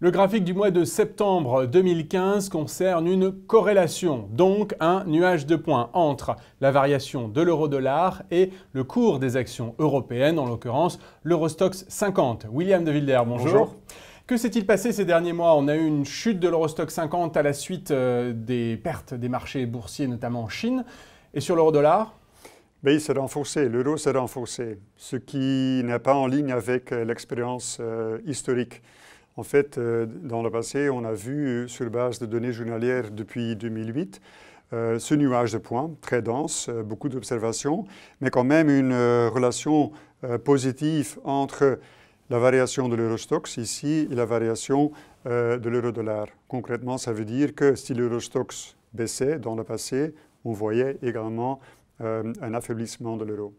Le graphique du mois de septembre 2015 concerne une corrélation, donc un nuage de points entre la variation de l'euro-dollar et le cours des actions européennes, en l'occurrence l'Eurostoxx 50. William de Wilder, bonjour. Bonjour. Que s'est-il passé ces derniers mois? On a eu une chute de l'Eurostoxx 50 à la suite des pertes des marchés boursiers, notamment en Chine. Et sur l'euro-dollar? Il s'est renforcé, l'euro s'est renforcé, ce qui n'est pas en ligne avec l'expérience historique. En fait, dans le passé, on a vu, sur base de données journalières depuis 2008, ce nuage de points très dense, beaucoup d'observations, mais quand même une relation positive entre la variation de l'Eurostoxx ici et la variation de l'euro-dollar. Concrètement, ça veut dire que si l'Eurostoxx baissait dans le passé, on voyait également un affaiblissement de l'euro.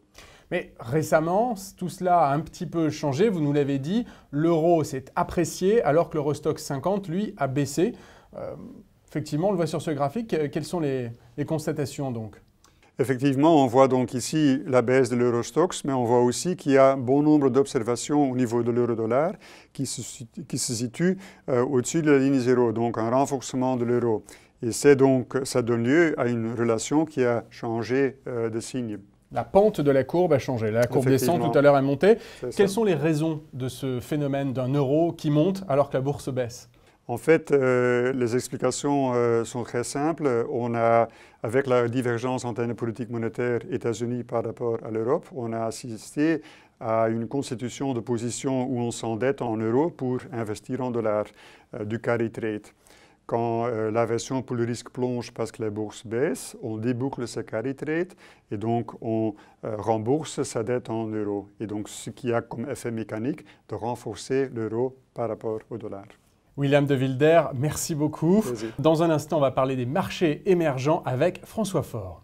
Mais récemment, tout cela a un petit peu changé, vous nous l'avez dit, l'euro s'est apprécié alors que l'Eurostoxx 50, lui, a baissé. Effectivement, on le voit sur ce graphique, quelles sont les constatations donc? Effectivement, on voit donc ici la baisse de l'Eurostoxx, mais on voit aussi qu'il y a bon nombre d'observations au niveau de l'euro-dollar qui se situent au-dessus de la ligne zéro, donc un renforcement de l'euro. Et ça donne lieu à une relation qui a changé de signe. La pente de la courbe a changé. La courbe descend, tout à l'heure elle montait. Quelles sont les raisons de ce phénomène d'un euro qui monte alors que la bourse baisse? En fait, les explications sont très simples. Avec la divergence entre la politique monétaire États-Unis par rapport à l'Europe, on a assisté à une constitution de position où on s'endette en euros pour investir en dollars, du carry trade. Quand l'aversion pour le risque plonge parce que la bourse baisse, on déboucle ce carry trade et donc on rembourse sa dette en euros. Et donc ce qui a comme effet mécanique de renforcer l'euro par rapport au dollar. William de Wilder, merci beaucoup. Plaisir. Dans un instant, on va parler des marchés émergents avec François Faure.